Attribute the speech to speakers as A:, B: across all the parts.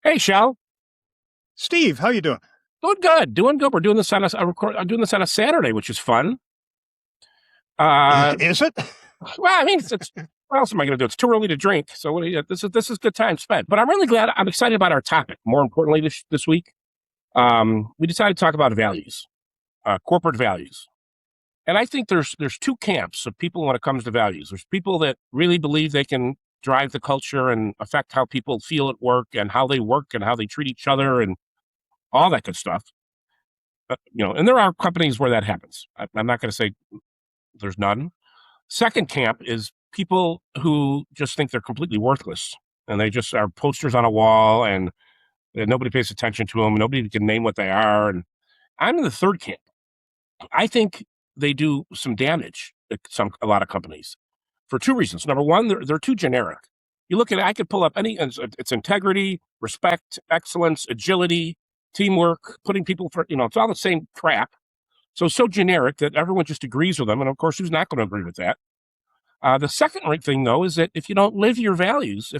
A: Hey, Shel.
B: Steve, how you doing?
A: Doing good. Doing good. We're doing this on I'm doing this on a Saturday, which is fun. Uh,
B: Is it?
A: well, I mean, it's what else am I going to do? It's too early to drink, so this is good time spent. But I'm really glad. I'm excited about our topic. More importantly, this week, we decided to talk about values, corporate values, and I think there's two camps of people when it comes to values. There's people that really believe they can drive the culture and affect how people feel at work and how they work and how they treat each other and all that good stuff. And there are companies where that happens. I'm not going to say there's none. Second camp is people who just think they're completely worthless and they just are posters on a wall and nobody pays attention to them. Nobody can name what they are. And I'm in the third camp. I think they do some damage at a lot of companies for two reasons. Number one, they're too generic. You look at it, I could pull up it's integrity, respect, excellence, agility, teamwork, putting people for, it's all the same crap. So generic that everyone just agrees with them. And of course, who's not going to agree with that? The second thing, though, is that if you don't live your values,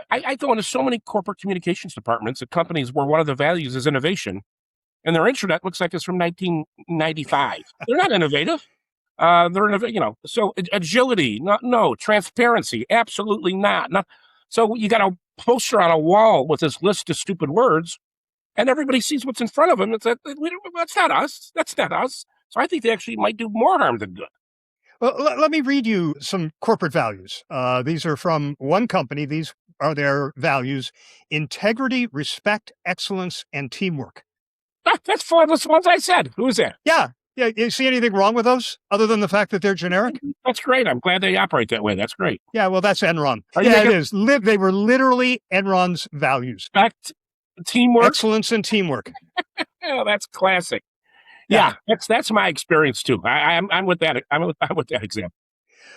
A: I go into so many corporate communications departments at companies where one of the values is innovation, and their intranet looks like it's from 1995. They're not innovative. So agility, no, transparency, absolutely not. So you got a poster on a wall with this list of stupid words, and everybody sees what's in front of them. That's not us. That's not us. So I think they actually might do more harm than good.
B: Well, let me read you some corporate values. These are from one company. These are their values: integrity, respect, excellence, and teamwork.
A: That's four of the ones I said. Who is that?
B: Yeah. Yeah. You see anything wrong with those other than the fact that they're generic?
A: That's great. I'm glad they operate that way. That's great.
B: Yeah. Well, that's Enron. Yeah, it is. They were literally Enron's values.
A: Respect, teamwork.
B: Excellence and teamwork.
A: Oh, that's classic. Yeah, that's my experience too. I'm with that. I'm with that example.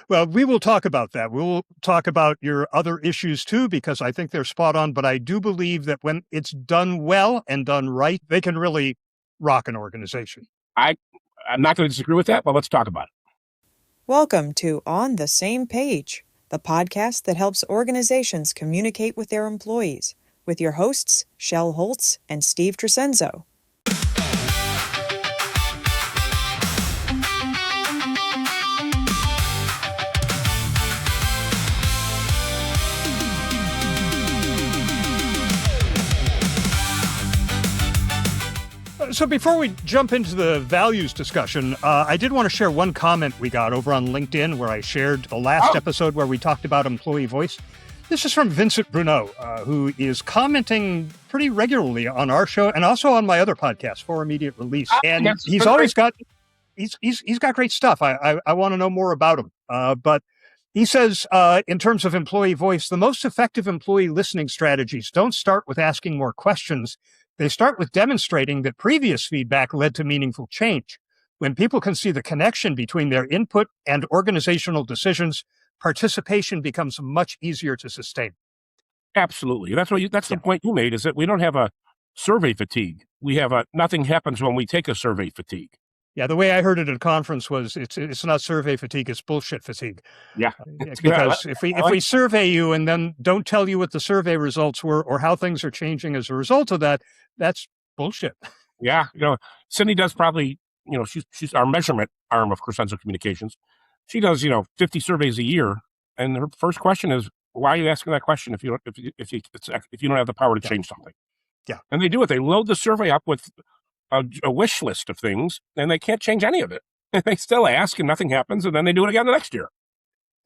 B: Well, we will talk about that. We will talk about your other issues too, because I think they're spot on. But I do believe that when it's done well and done right, they can really rock an organization.
A: I'm not going to disagree with that, but let's talk about it.
C: Welcome to On the Same Page, the podcast that helps organizations communicate with their employees, with your hosts, Shel Holtz and Steve Tresenzo.
B: So before we jump into the values discussion, I did want to share one comment we got over on LinkedIn where I shared the last episode where we talked about employee voice. This is from Vincent Bruneau, who is commenting pretty regularly on our show and also on my other podcast, For Immediate Release. And he's always got he's got great stuff. I want to know more about him. But he says, in terms of employee voice, the most effective employee listening strategies don't start with asking more questions. They start with demonstrating that previous feedback led to meaningful change. When people can see the connection between their input and organizational decisions, participation becomes much easier to sustain.
A: Absolutely. That's the point you made, is that we don't have a survey fatigue. We have nothing happens when we take a survey fatigue.
B: Yeah, the way I heard it at a conference was it's not survey fatigue, it's bullshit fatigue.
A: Yeah.
B: Because if we survey you and then don't tell you what the survey results were or how things are changing as a result of that, that's bullshit.
A: Yeah. Cindy does probably, she's our measurement arm of Crescenzo Communications. She does, 50 surveys a year. And her first question is, why are you asking that question if you don't have the power to change something?
B: Yeah.
A: And they do it. They load the survey up with a wish list of things, and they can't change any of it. And they still ask, and nothing happens, and then they do it again the next year.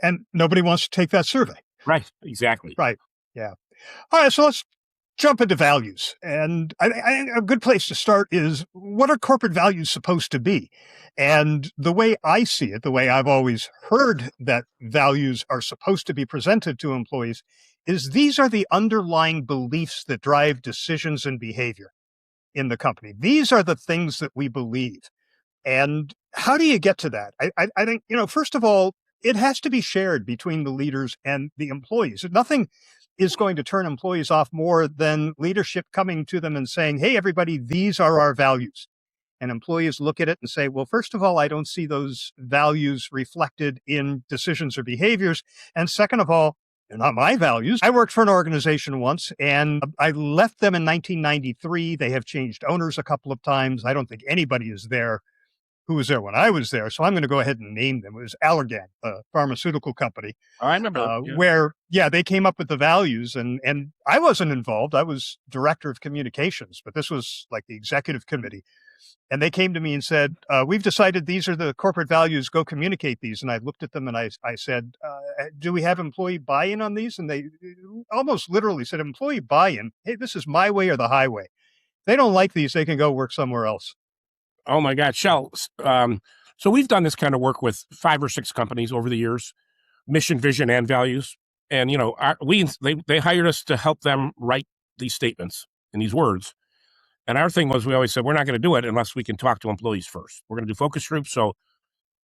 B: And nobody wants to take that survey.
A: Right, exactly.
B: Right, yeah. All right, so let's jump into values. And I think a good place to start is, what are corporate values supposed to be? And the way I see it, the way I've always heard that values are supposed to be presented to employees, is these are the underlying beliefs that drive decisions and behavior in the company. These are the things that we believe. And how do you get to that? I think, first of all, it has to be shared between the leaders and the employees. Nothing is going to turn employees off more than leadership coming to them and saying, hey, everybody, these are our values. And employees look at it and say, well, first of all, I don't see those values reflected in decisions or behaviors. And second of all, not my values. I worked for an organization once and I left them in 1993. They have changed owners a couple of times. I don't think anybody is there who was there when I was there. So I'm going to go ahead and name them. It was Allergan, a pharmaceutical company,
A: I remember.
B: where, they came up with the values and I wasn't involved. I was director of communications, but this was like the executive committee. And they came to me and said, we've decided these are the corporate values, go communicate these. And I looked at them and I said, do we have employee buy-in on these? And they almost literally said, employee buy-in, hey, this is my way or the highway. If they don't like these, they can go work somewhere else.
A: Oh my God, Shel. So we've done this kind of work with 5 or 6 companies over the years, mission, vision, and values. And, they hired us to help them write these statements and these words. And our thing was, we always said, we're not going to do it unless we can talk to employees first. We're going to do focus groups. So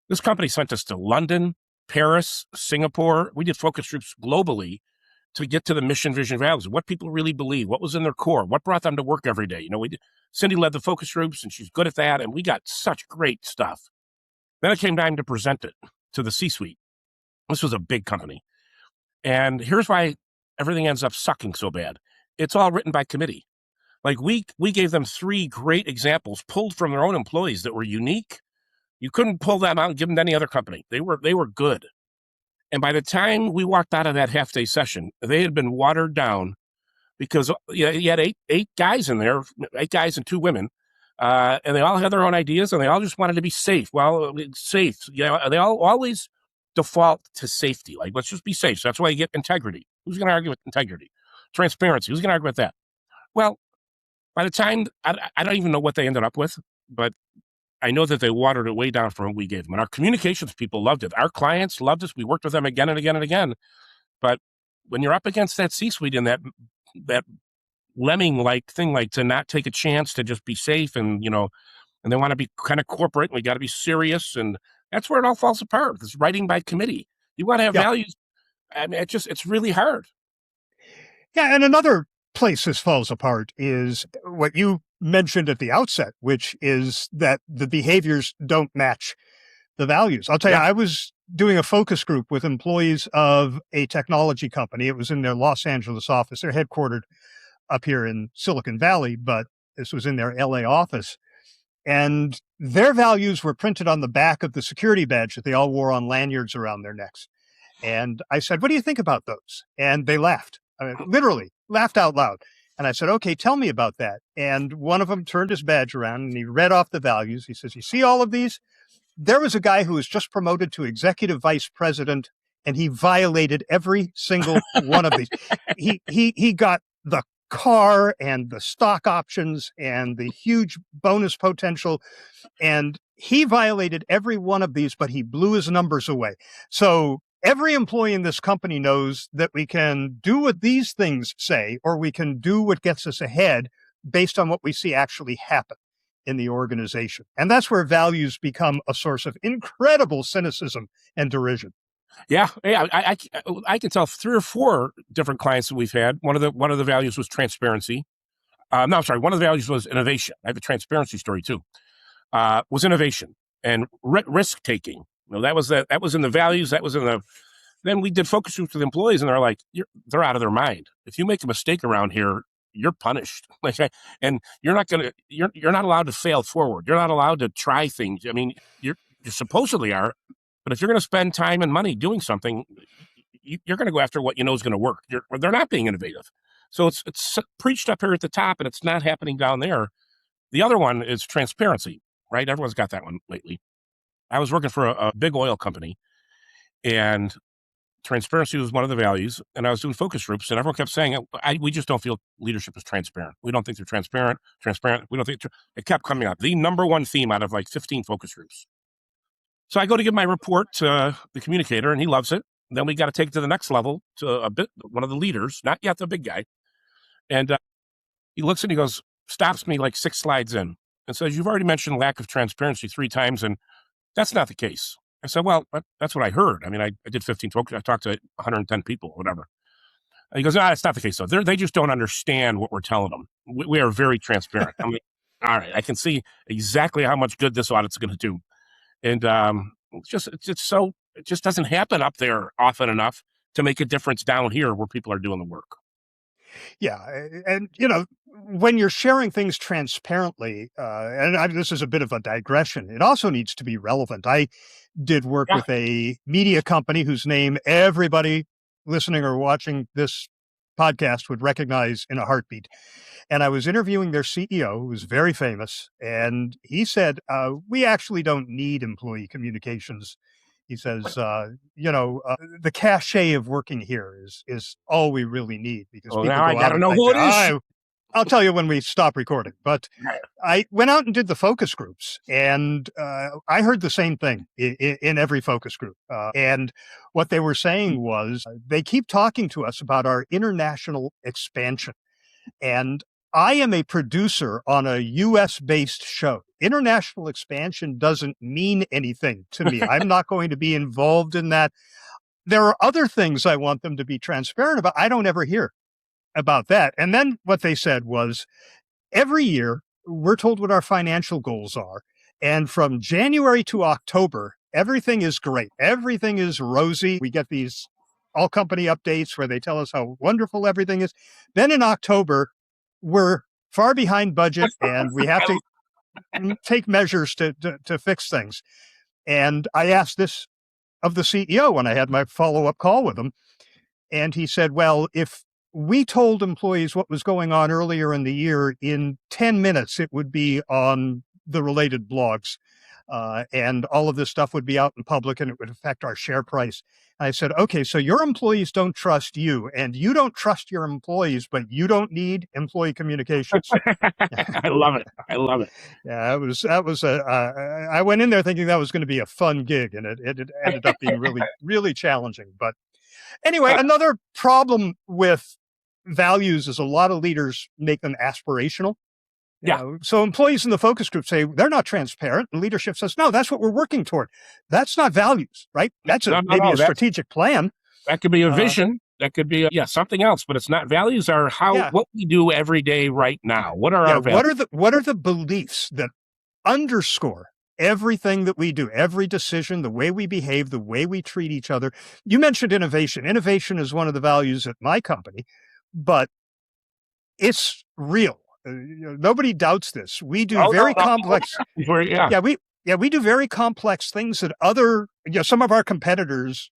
A: this company sent us to London, Paris, Singapore. We did focus groups globally to get to the mission, vision, values, what people really believe, what was in their core, what brought them to work every day. Cindy led the focus groups and she's good at that. And we got such great stuff. Then it came time to present it to the C-suite. This was a big company. And here's why everything ends up sucking so bad. It's all written by committee. Like we gave them 3 great examples pulled from their own employees that were unique. You couldn't pull them out and give them to any other company. They were good. And by the time we walked out of that half-day session, they had been watered down because you had eight guys in there, 8 guys and 2 women, and they all had their own ideas and they all just wanted to be safe. Well, safe. They all always default to safety. Like, let's just be safe. So that's why you get integrity. Who's going to argue with integrity? Transparency. Who's going to argue with that? Well, by the time, I don't even know what they ended up with, but I know that they watered it way down from what we gave them. And our communications people loved it. Our clients loved us. We worked with them again and again and again. But when you're up against that C-suite and that lemming-like thing, like to not take a chance to just be safe and they want to be kind of corporate, and we got to be serious. And that's where it all falls apart. It's writing by committee. You want to have values. I mean, it's really hard.
B: Yeah. And another place this falls apart is what you mentioned at the outset, which is that the behaviors don't match the values. I'll tell you, I was doing a focus group with employees of a technology company. It was in their Los Angeles office. They're headquartered up here in Silicon Valley, but this was in their LA office. And their values were printed on the back of the security badge that they all wore on lanyards around their necks. And I said, what do you think about those? And they laughed. I mean, literally laughed out loud. And I said, okay, tell me about that. And one of them turned his badge around and he read off the values. He says, you see all of these? There was a guy who was just promoted to executive vice president and he violated every single one of these. He got the car and the stock options and the huge bonus potential. And he violated every one of these, but he blew his numbers away. So every employee in this company knows that we can do what these things say, or we can do what gets us ahead based on what we see actually happen in the organization. And that's where values become a source of incredible cynicism and derision.
A: Yeah, I can tell 3 or 4 different clients that we've had. One of the values was transparency. One of the values was innovation. I have a transparency story too. Was innovation and risk taking. That was in the values. That was in the. Then we did focus groups with employees, and they're like, they're out of their mind. If you make a mistake around here, you're punished. And you're not allowed to fail forward. You're not allowed to try things. I mean, you supposedly are. But if you're going to spend time and money doing something, you're going to go after what you know is going to work. They're not being innovative. So it's preached up here at the top, and it's not happening down there. The other one is transparency, right? Everyone's got that one lately. I was working for a big oil company, and transparency was one of the values. And I was doing focus groups, and everyone kept saying, we just don't feel leadership is transparent. We don't think they're transparent. We don't think it kept coming up. The number one theme out of like 15 focus groups. So I go to give my report to the communicator, and he loves it. Then we got to take it to the next level to one of the leaders, not yet the big guy. And he looks and he goes, stops me like 6 slides in and says, you've already mentioned lack of transparency 3 times, and that's not the case. I said, well, that's what I heard. I mean, I did 15 focus. I talked to 110 people, whatever. And he goes, no, that's not the case, though. They just don't understand what we're telling them. We are very transparent. I'm like, all right, I can see exactly how much good this audit's going to do. And it just doesn't happen up there often enough to make a difference down here where people are doing the work.
B: Yeah, and when you're sharing things transparently, this is a bit of a digression. It also needs to be relevant. I did work
A: Yeah.
B: with a media company whose name everybody listening or watching this podcast would recognize in a heartbeat. And I was interviewing their CEO, who was very famous, and he said, "We actually don't need employee communications." He says, "The cachet of working here is all we really need because
A: Well,
B: people
A: now I
B: go out
A: got to
B: and
A: know who it is.
B: I'll tell you when we stop recording." But
A: Right.
B: I went out and did the focus groups, and I heard the same thing in every focus group. And what they were saying was they keep talking to us about our international expansion. And I am a producer on a US based show. International expansion doesn't mean anything to me. I'm not going to be involved in that. There are other things I want them to be transparent about. I don't ever hear about that. And then what they said was every year we're told what our financial goals are. And from January to October, everything is great. Everything is rosy. We get these all company updates where they tell us how wonderful everything is. Then in October, we're far behind budget and we have to take measures to fix things. And I asked this of the CEO when I had my follow-up call with him. And he said, well, if we told employees what was going on earlier in the year in 10 minutes, it would be on the related blogs. And all of this stuff would be out in public and it would affect our share price. I said, okay, so your employees don't trust you and you don't trust your employees, but you don't need employee communications.
A: I love it. I love it.
B: Yeah, I went in there thinking that was going to be a fun gig and it ended up being really, really challenging. But anyway, another problem with values is a lot of leaders make them aspirational. So employees in the focus group say they're not transparent, and leadership says, no, that's what we're working toward. That's not values, right? That's maybe a strategic plan.
A: That could be a vision. That could be something else, but it's not. Values are what we do every day right now. What are our values?
B: What are the beliefs that underscore everything that we do, every decision, the way we behave, the way we treat each other? You mentioned innovation. Innovation is one of the values at my company, but it's real. Nobody doubts this. We do complex. We do very complex things that some of our competitors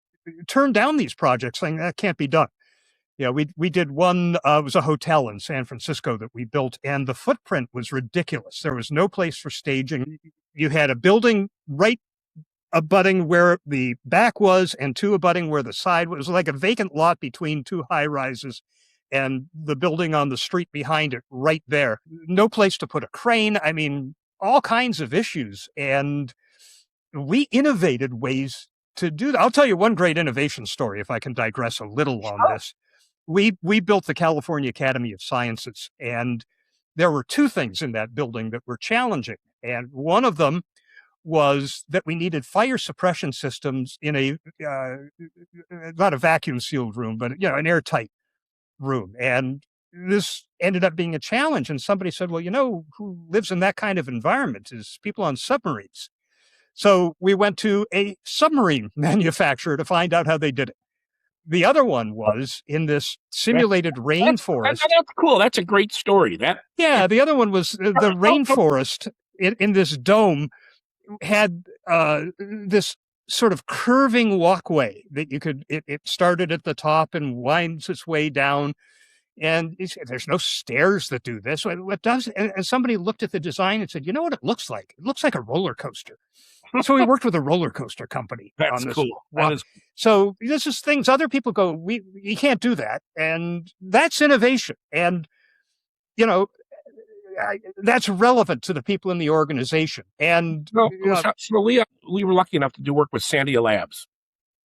B: turn down these projects saying that can't be done. We did one, it was a hotel in San Francisco that we built, and the footprint was ridiculous. There was no place for staging. You had a building right abutting where the back was and two abutting where the side was. It was like a vacant lot between two high rises and the building on the street behind it right there. No place to put a crane. I mean, all kinds of issues. And we innovated ways to do that. I'll tell you one great innovation story, if I can digress a little on this. We built the California Academy of Sciences, and there were two things in that building that were challenging. And one of them was that we needed fire suppression systems in not a vacuum sealed room, but an airtight room. And this ended up being a challenge. And somebody said, well, who lives in that kind of environment is people on submarines. So we went to a submarine manufacturer to find out how they did it. The other one was in this simulated rainforest.
A: That's cool. That's a great story.
B: The other one was the rainforest in this dome had this sort of curving walkway that it started at the top and winds its way down. And there's no stairs that do this. What does? And somebody looked at the design and said, you know what it looks like? It looks like a roller coaster. So we worked with a roller coaster company.
A: That's
B: on this
A: cool.
B: So this is things other people go, you can't do that. And that's innovation. And, that's relevant to the people in the organization. And
A: we were lucky enough to do work with Sandia Labs.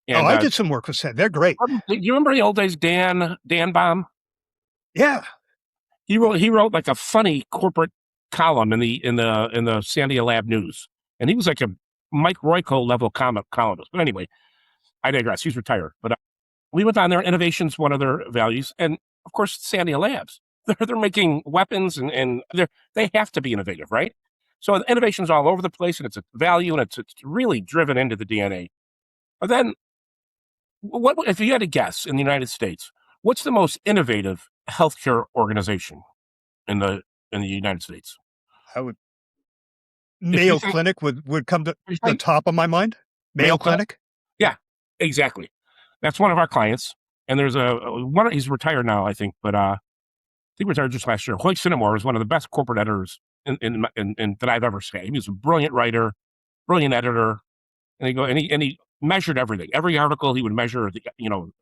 B: And, I did some work with Sandia. They're great.
A: Do you remember the old days, Dan Baum?
B: Yeah.
A: He wrote like a funny corporate column in the Sandia Lab News. And he was like a Mike Royko level columnist. But anyway, I digress. He's retired. But we went on there. Innovation's one of their values. And of course, Sandia Labs. They're making weapons and they have to be innovative, right? So innovation's all over the place and it's a value and it's really driven into the DNA. But then what if you had to guess in the United States? What's the most innovative healthcare organization in the United States?
B: I would
A: If you
B: Mayo
A: think,
B: Clinic would come to
A: you
B: the
A: think
B: top of my mind. Mayo
A: Clinic,
B: Clinic.
A: yeah, exactly. That's one of our clients, and there's one. He's retired now, I think, but I think retired just last year. Hoyt Cinnamore was one of the best corporate editors in that I've ever seen. He was a brilliant writer, brilliant editor, and he measured everything. Every article he would measure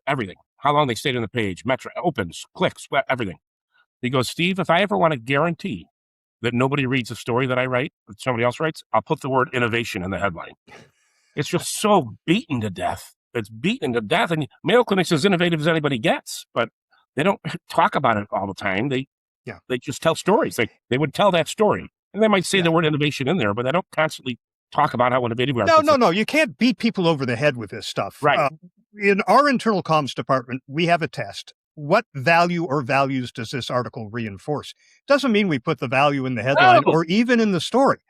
A: everything. How long they stayed on the page, metric opens, clicks, everything. He goes, Steve, if I ever want to guarantee that nobody reads a story that I write, that somebody else writes, I'll put the word innovation in the headline. It's just so beaten to death. It's beaten to death. And Mayo Clinic's as innovative as anybody gets, but they don't talk about it all the time. They just tell stories. They would tell that story. And they might say the word innovation in there, but they don't constantly talk about how innovative we are.
B: No. You can't beat people over the head with this stuff.
A: Right.
B: In our internal comms department, we have a test. What value or values does this article reinforce? Doesn't mean we put the value in the headline or even in the story,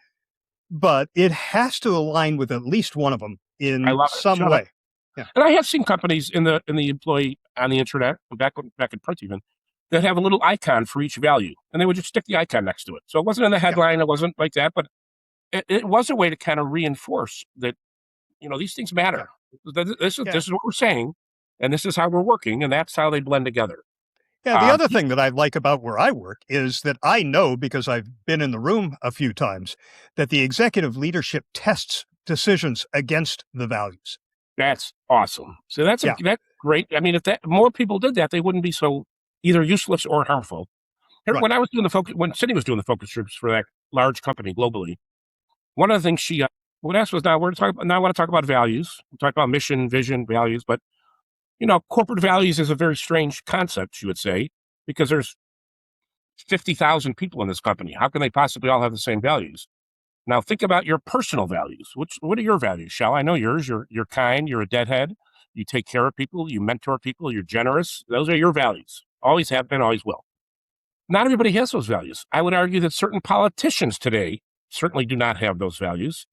B: but it has to align with at least one of them in some way.
A: Yeah. And I have seen companies in the employee on the internet, back in print even, that have a little icon for each value, and they would just stick the icon next to it. So it wasn't in the headline, it wasn't like that, but it was a way to kind of reinforce that these things matter. This is what we're saying, and this is how we're working, and that's how they blend together.
B: Yeah, the other thing that I like about where I work is that I know, because I've been in the room a few times, that the executive leadership tests decisions against the values.
A: That's awesome. So that's great. I mean, if more people did that, they wouldn't be so either useless or harmful. Right. When I was doing when Cindy was doing the focus groups for that large company globally, one of the things she would ask was, now I want to talk about values. We talk about mission, vision, values, but corporate values is a very strange concept, she would say, because there's 50,000 people in this company. How can they possibly all have the same values? Now think about your personal values. What are your values, Shel? I know yours. You're kind. You're a deadhead. You take care of people. You mentor people. You're generous. Those are your values. Always have been, always will. Not everybody has those values. I would argue that certain politicians today certainly do not have those values.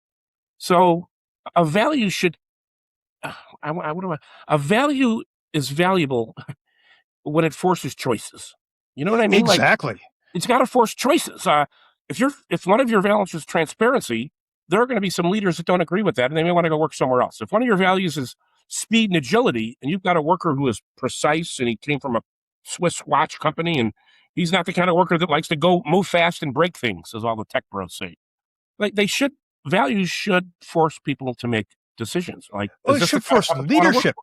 A: So a value should, a value is valuable when it forces choices. You know what I mean?
B: Exactly.
A: Like, it's got to force choices. If one of your values is transparency, there are going to be some leaders that don't agree with that, and they may want to go work somewhere else. If one of your values is speed and agility, and you've got a worker who is precise, and he came from a Swiss watch company, and he's not the kind of worker that likes to go move fast and break things, as all the tech bros say. Like values should force people to make decisions. Like,
B: it should force leadership.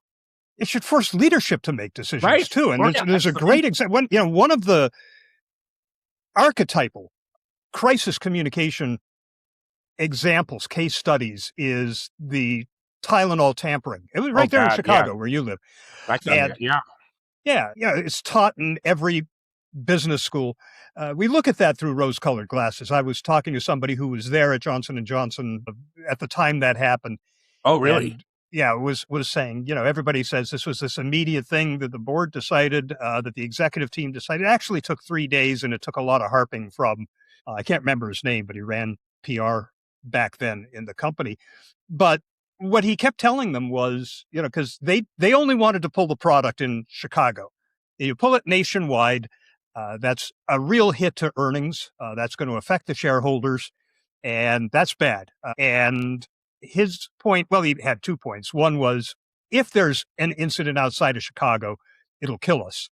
B: It should force leadership to make decisions too. And there's a great example. One of the archetypal crisis communication examples, case studies, is the Tylenol tampering. It was right there in Chicago where you live. It's taught in every business school. We look at that through rose-colored glasses. I was talking to somebody who was there at Johnson & Johnson at the time that happened.
A: Oh, really?
B: And, was saying, everybody says this was this immediate thing that the board decided, that the executive team decided. It actually took 3 days, and it took a lot of harping from, I can't remember his name, but he ran PR back then in the company. But what he kept telling them was, because they only wanted to pull the product in Chicago. You pull it nationwide, that's a real hit to earnings. That's going to affect the shareholders, and that's bad. And his point, well, he had 2 points. One was, if there's an incident outside of Chicago, it'll kill us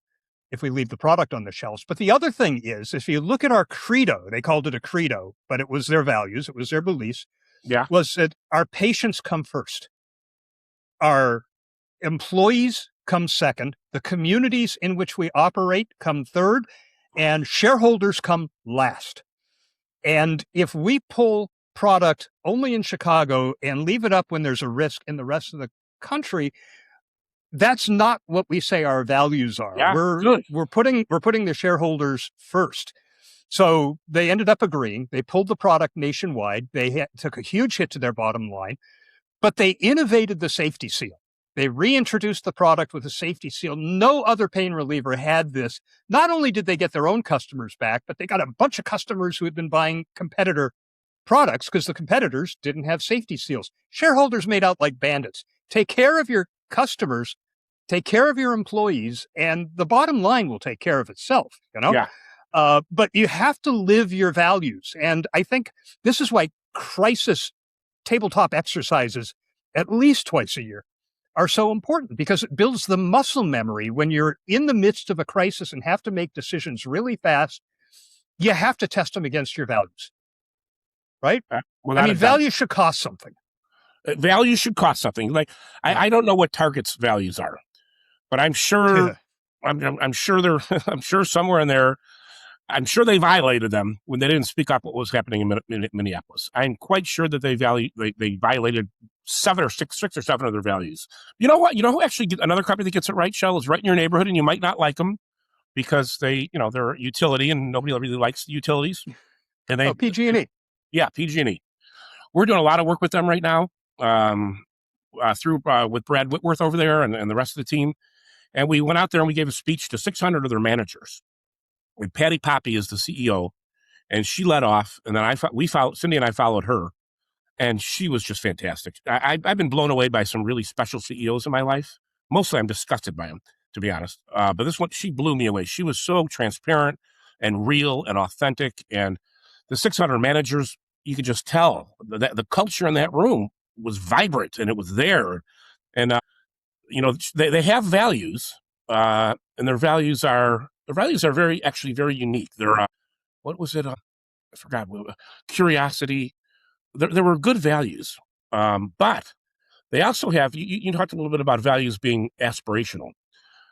B: if we leave the product on the shelves. But the other thing is, if you look at our credo, they called it a credo, but it was their values, it was their beliefs, was that our patients come first. Our employees come second. The communities in which we operate come third, and shareholders come last. And if we pull product only in Chicago and leave it up when there's a risk in the rest of the country, that's not what we say our values are.
A: Yeah,
B: we're putting the shareholders first. So they ended up agreeing. They pulled the product nationwide. They took a huge hit to their bottom line, but they innovated the safety seal. They reintroduced the product with a safety seal. No other pain reliever had this. Not only did they get their own customers back, but they got a bunch of customers who had been buying competitor products because the competitors didn't have safety seals. Shareholders made out like bandits. Take care of your customers, take care of your employees, and the bottom line will take care of itself,
A: Yeah.
B: But you have to live your values. And I think this is why crisis tabletop exercises at least twice a year are so important, because it builds the muscle memory when you're in the midst of a crisis and have to make decisions really fast. You have to test them against your values, right?
A: Without a doubt.
B: Values should cost something.
A: Values should cost something. Like I don't know what Target's values are, but I'm sure I'm sure they're I'm sure somewhere in there, I'm sure they violated them when they didn't speak up what was happening in Minneapolis. I'm quite sure that they violated six or seven of their values. You know what? You know who actually another company that gets it right, Shell, is right in your neighborhood, and you might not like them because they're a utility and nobody really likes the utilities. And
B: PG&E.
A: Yeah, PG&E. We're doing a lot of work with them right now, through with Brad Whitworth over there and the rest of the team. And we went out there and we gave a speech to 600 of their managers. And Patty Poppy is the CEO, and she led off. And then Cindy and I followed her, and she was just fantastic. I've been blown away by some really special CEOs in my life. Mostly I'm disgusted by them, to be honest. But this one, she blew me away. She was so transparent and real and authentic. And the 600 managers, you could just tell that the culture in that room was vibrant and it was there. And, they have values, and their values are very unique. They're, what was it? I forgot. Curiosity. There were good values, but they also have, you talked a little bit about values being aspirational.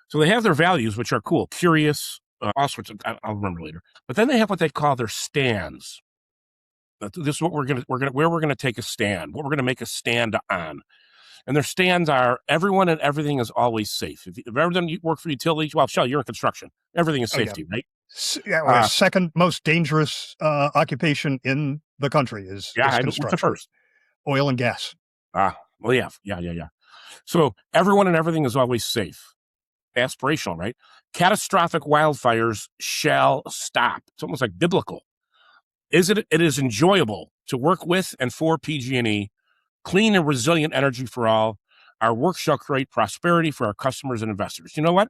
A: So they have their values, which are cool, curious, all sorts of, I'll remember later. But then they have what they call their stands. This is what where we're going to take a stand, what we're going to make a stand on. And their stands are everyone and everything is always safe. If you've ever done work for utilities, well, Shell, you're in construction. Everything is safety, right?
B: Yeah, second most dangerous occupation in the country is construction.
A: What's the first?
B: Oil and gas.
A: Well, yeah. So everyone and everything is always safe. Aspirational, right? Catastrophic wildfires shall stop. It's almost like biblical. It is enjoyable to work with and for PG&E. Clean and resilient energy for all. Our work shall create prosperity for our customers and investors. You know what?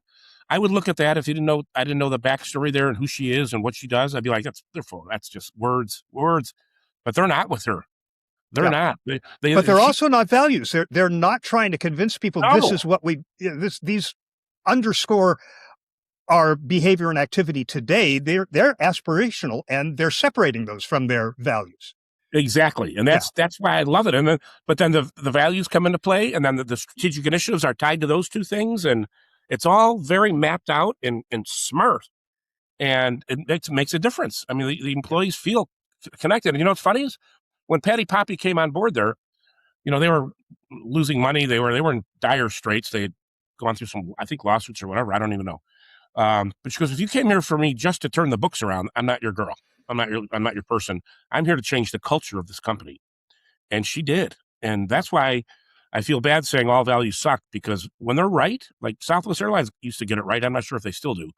A: I would look at that if I didn't know the backstory there and who she is and what she does. I'd be like, that's just words. But they're not with her. They're not.
B: But they're also not values. They're not trying to convince people this is what these underscore our behavior and activity today. They're aspirational, and they're separating those from their values.
A: Exactly. And that's why I love it. But then the values come into play, and then the strategic initiatives are tied to those two things. And it's all very mapped out and smart. And it makes a difference. I mean, the employees feel connected. And you know what's funny is when Patty Poppy came on board there, they were losing money. They were in dire straits. They had gone through some, I think, lawsuits or whatever. I don't even know. But she goes, if you came here for me just to turn the books around, I'm not your girl. I'm not your person. I'm here to change the culture of this company. And she did. And that's why I feel bad saying all values suck, because when they're right, like Southwest Airlines used to get it right. I'm not sure if they still do.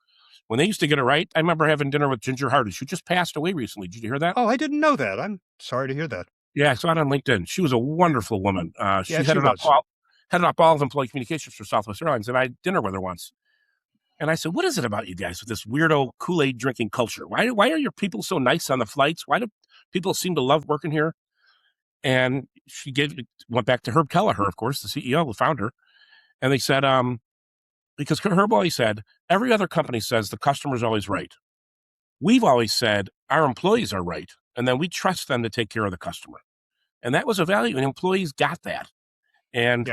A: When they used to get it right, I remember having dinner with Ginger Hardage, who just passed away recently. Did you hear that?
B: Oh, I didn't know that. I'm sorry to hear that.
A: Yeah, I saw it on LinkedIn. She was a wonderful woman. She headed up all of employee communications for Southwest Airlines, and I had dinner with her once. And I said, what is it about you guys with this weirdo Kool-Aid drinking culture? Why are your people so nice on the flights? Why do people seem to love working here? And she went back to Herb Kelleher, of course, the CEO, the founder. And they said, because Herb always said, every other company says the customer's always right. We've always said our employees are right. And then we trust them to take care of the customer. And that was a value, and employees got that. And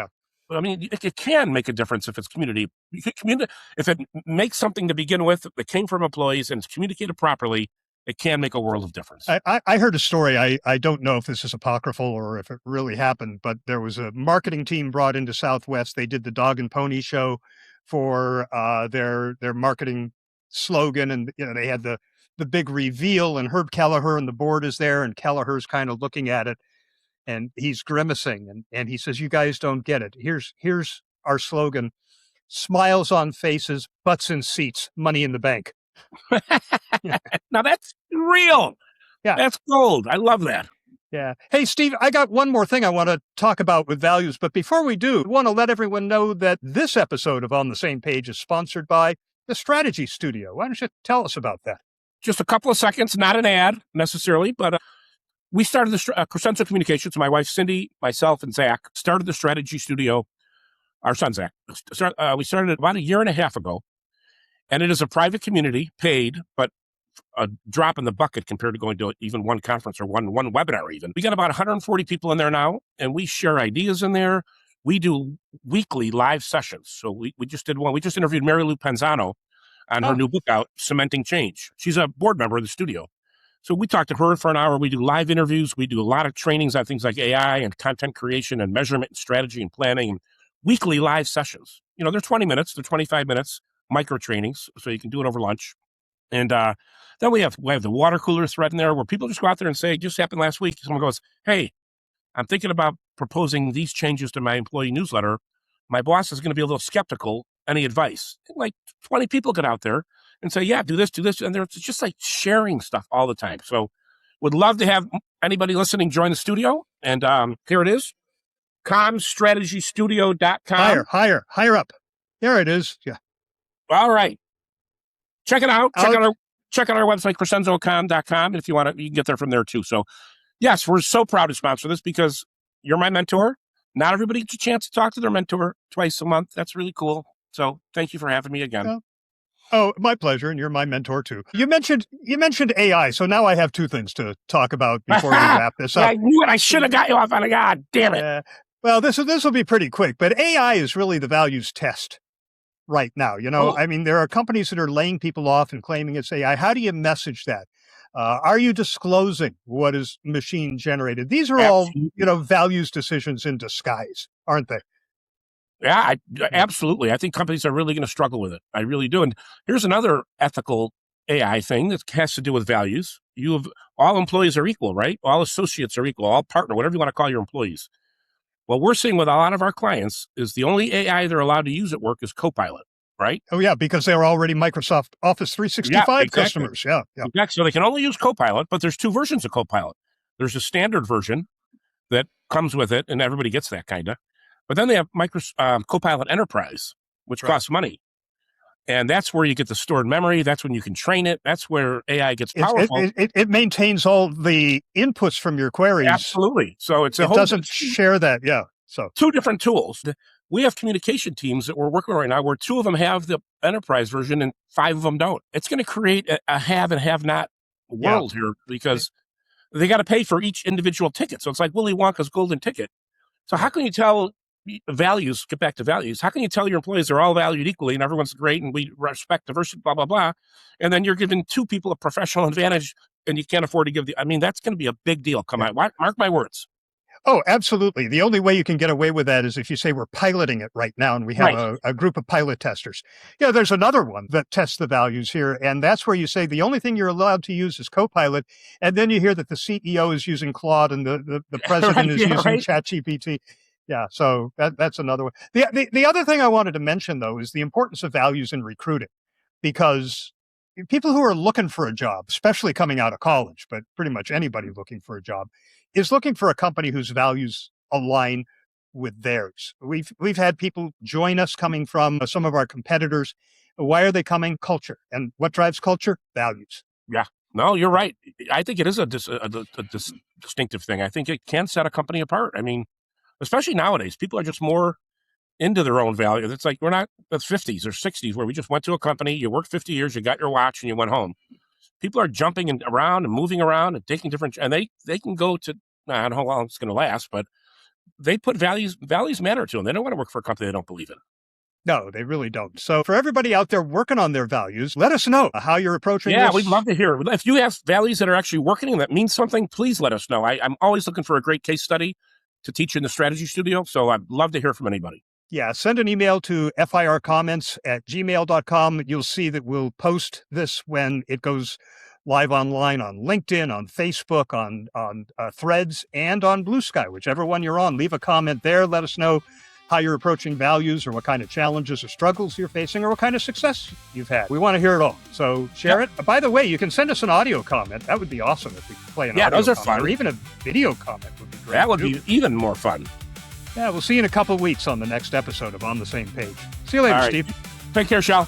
A: I mean, it can make a difference if it's community. If it makes something to begin with that came from employees and it's communicated properly, it can make a world of difference.
B: I heard a story. I don't know if this is apocryphal or if it really happened, but there was a marketing team brought into Southwest. They did the dog and pony show for their marketing slogan, and they had the big reveal, and Herb Kelleher and the board is there, and Kelleher's kind of looking at it. And he's grimacing, and he says, you guys don't get it. Here's our slogan: smiles on faces, butts in seats, money in the bank.
A: Now that's real. Yeah. That's gold. I love that.
B: Yeah. Hey, Steve, I got one more thing I want to talk about with values. But before we do, I want to let everyone know that this episode of On the Same Page is sponsored by the Strategy Studio. Why don't you tell us about that?
A: Just a couple of seconds, not an ad necessarily, but we started the Crescenzo Communications. My wife, Cindy, myself, and Zach started the Strategy Studio. Our son, Zach. We started it about a year and a half ago. And it is a private community, paid, but a drop in the bucket compared to going to even one conference or one webinar even. We got about 140 people in there now, and we share ideas in there. We do weekly live sessions. So we just did one. We just interviewed Mary Lou Penzano on her new book out, Cementing Change. She's a board member of the studio. So we talked to her for an hour. We do live interviews. We do a lot of trainings on things like AI and content creation and measurement and strategy and planning, and weekly live sessions. You know, they're 20 minutes, they're 25 minutes, micro trainings, so you can do it over lunch. And then we have the water cooler thread in there where people just go out there and say, just happened last week. Someone goes, hey, I'm thinking about proposing these changes to my employee newsletter. My boss is going to be a little skeptical. Any advice? Like 20 people get out there and say, yeah, do this. And they're just like sharing stuff all the time. So would love to have anybody listening join the studio. And here it is, comstrategystudio.com.
B: Higher up. There it is. Yeah.
A: All right. Check it out. Check out our website, crescenzocom.com. If you want to, you can get there from there too. So yes, we're so proud to sponsor this because you're my mentor. Not everybody gets a chance to talk to their mentor twice a month. That's really cool. So thank you for having me again.
B: Oh, my pleasure. And you're my mentor too. You mentioned AI. So now I have two things to talk about before we wrap this up.
A: I knew it. I should have got you off on it. God damn it.
B: Well, this will be pretty quick, but AI is really the values test right now. You know, I mean, there are companies that are laying people off and claiming it's AI. How do you message that? Are you disclosing what is machine generated? These are all, values decisions in disguise, aren't they?
A: Yeah, absolutely. I think companies are really going to struggle with it. I really do. And here's another ethical AI thing that has to do with values. All employees are equal, right? All associates are equal, all partner, whatever you want to call your employees. What we're seeing with a lot of our clients is the only AI they're allowed to use at work is Copilot, right?
B: Oh, yeah, because they're already Microsoft Office 365 customers. Yeah.
A: Exactly. So they can only use Copilot, but there's two versions of Copilot. There's a standard version that comes with it, and everybody gets that kind of. But then they have Copilot Enterprise, which costs money. And that's where you get the stored memory. That's when you can train it. That's where AI gets powerful.
B: It maintains all the inputs from your queries.
A: Absolutely. So it
B: doesn't share that. Yeah. So
A: two different tools. We have communication teams that we're working on right now where two of them have the enterprise version and 5 of them don't. It's going to create a have and have not world here because they got to pay for each individual ticket. So it's like Willy Wonka's golden ticket. So how can you tell values, get back to values, how can you tell your employees they're all valued equally and everyone's great and we respect diversity, blah, blah, blah, and then you're giving 2 people a professional advantage and you can't afford to give that's going to be a big deal. Come on, mark my words.
B: Oh, absolutely. The only way you can get away with that is if you say we're piloting it right now and we have a group of pilot testers. Yeah, there's another one that tests the values here, and that's where you say the only thing you're allowed to use is Copilot, and then you hear that the CEO is using Claude and the president is using ChatGPT. Yeah, so that's another one. The other thing I wanted to mention, though, is the importance of values in recruiting, because people who are looking for a job, especially coming out of college, but pretty much anybody looking for a job, is looking for a company whose values align with theirs. We've had people join us coming from some of our competitors. Why are they coming? Culture. And what drives culture? Values.
A: Yeah. No, you're right. I think it is a distinctive thing. I think it can set a company apart. I mean, especially nowadays, people are just more into their own value. It's like we're not the 50s or 60s where we just went to a company, you worked 50 years, you got your watch, and you went home. People are jumping around and moving around and taking different, and they can go to, I don't know how long it's going to last, but they put values matter to them. They don't want to work for a company they don't believe in.
B: No, they really don't. So for everybody out there working on their values, let us know how you're approaching this.
A: Yeah, we'd love to hear. If you have values that are actually working and that means something, please let us know. I'm always looking for a great case study to teach in the strategy studio. So I'd love to hear from anybody.
B: Yeah, send an email to fircomments@gmail.com. You'll see that we'll post this when it goes live online on LinkedIn, on Facebook, on Threads, and on Blue Sky, whichever one you're on. Leave a comment there. Let us know how you're approaching values, or what kind of challenges or struggles you're facing, or what kind of success you've had. We want to hear it all. So share it. By the way, you can send us an audio comment. That would be awesome if we could play an audio
A: those are
B: comment,
A: fun.
B: or even a video comment would be great.
A: That would be even more fun.
B: Yeah, we'll see you in a couple of weeks on the next episode of On the Same Page. See you later,
A: All right.
B: Steve.
A: Take care, Shel.